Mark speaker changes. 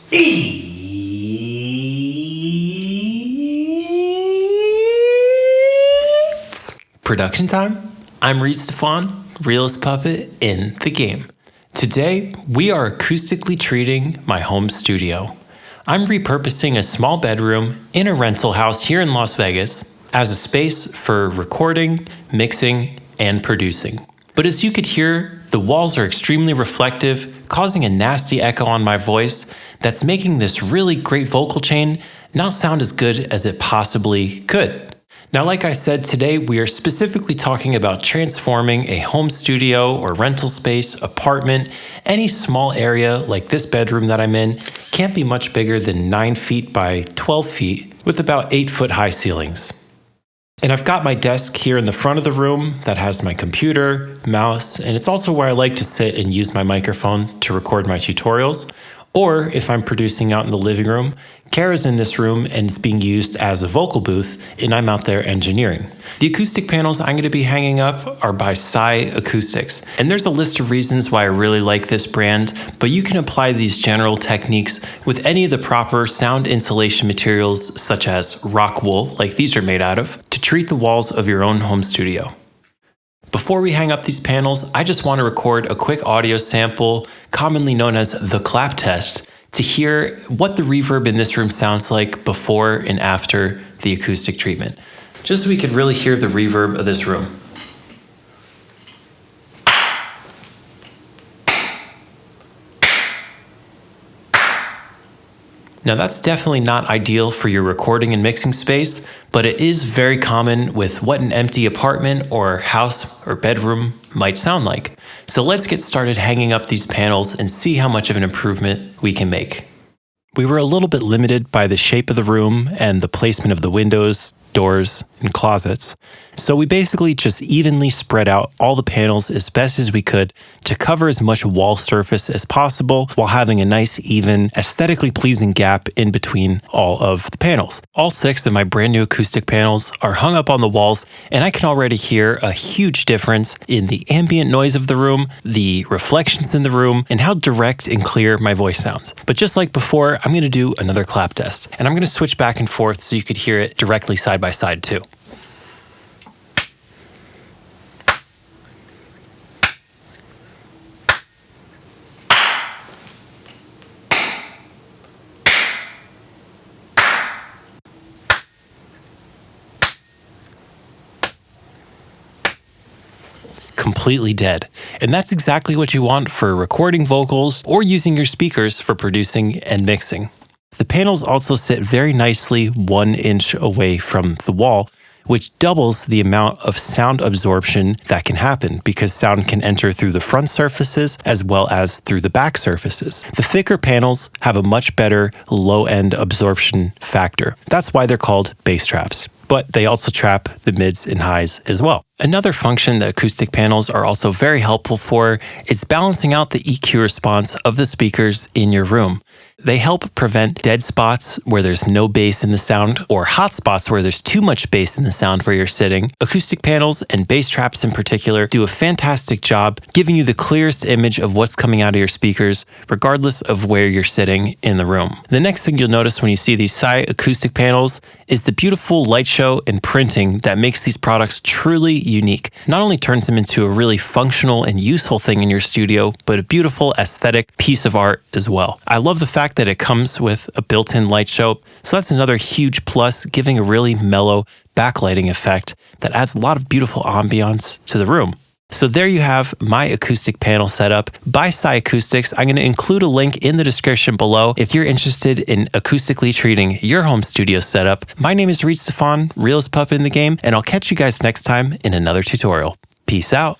Speaker 1: It's production time. I'm Reid, Stefan, Realest puppet in the game. Today, we are acoustically treating my home studio. I'm repurposing a small bedroom in a rental house here in Las Vegas as a space for recording, mixing, and producing. But as you could hear, the walls are extremely reflective, causing a nasty echo on my voice that's making this really great vocal chain not sound as good as it possibly could. Now, like I said, today we are specifically talking about transforming a home studio or rental space, apartment, any small area like this bedroom that I'm in can't be much bigger than 9 feet by 12 feet with about 8-foot high ceilings. And I've got my desk here in the front of the room that has my computer, mouse, and it's also where I like to sit and use my microphone to record my tutorials. Or if I'm producing out in the living room, Kara's in this room and it's being used as a vocal booth, and I'm out there engineering. The acoustic panels I'm going to be hanging up are by Psy Acoustics, and there's a list of reasons why I really like this brand, but you can apply these general techniques with any of the proper sound insulation materials such as rockwool, like these are made out of, to treat the walls of your own home studio. Before we hang up these panels, I just want to record a quick audio sample, commonly known as the clap test, to hear what the reverb in this room sounds like before and after the acoustic treatment, just so we could really hear the reverb of this room. Now that's definitely not ideal for your recording and mixing space, but it is very common with what an empty apartment or house or bedroom might sound like. So let's get started hanging up these panels and see how much of an improvement we can make. We were a little bit limited by the shape of the room and the placement of the windows, doors, and closets. So we basically just evenly spread out all the panels as best as we could to cover as much wall surface as possible while having a nice, even, aesthetically pleasing gap in between all of the panels. All 6 of my brand new acoustic panels are hung up on the walls, and I can already hear a huge difference in the ambient noise of the room, the reflections in the room, and how direct and clear my voice sounds. But just like before, I'm going to do another clap test, and I'm going to switch back and forth so you could hear it directly side by side too. Completely dead. And that's exactly what you want for recording vocals or using your speakers for producing and mixing. The panels also sit very nicely 1 inch away from the wall, which doubles the amount of sound absorption that can happen because sound can enter through the front surfaces as well as through the back surfaces. The thicker panels have a much better low-end absorption factor. That's why they're called bass traps, but they also trap the mids and highs as well. Another function that acoustic panels are also very helpful for is balancing out the EQ response of the speakers in your room. They help prevent dead spots where there's no bass in the sound or hot spots where there's too much bass in the sound where you're sitting. Acoustic panels and bass traps in particular do a fantastic job giving you the clearest image of what's coming out of your speakers regardless of where you're sitting in the room. The next thing you'll notice when you see these Psy acoustic panels is the beautiful light show and printing that makes these products truly unique. Not only turns them into a really functional and useful thing in your studio, but a beautiful aesthetic piece of art as well. I love the fact that it comes with a built-in light show, so that's another huge plus, giving a really mellow backlighting effect that adds a lot of beautiful ambiance to the room. So there you have my acoustic panel setup by Psy Acoustics. I'm going to include a link in the description below if you're interested in acoustically treating your home studio setup. My name is Reid Stefan, Realest puppet in the game, and I'll catch you guys next time in another tutorial. Peace out.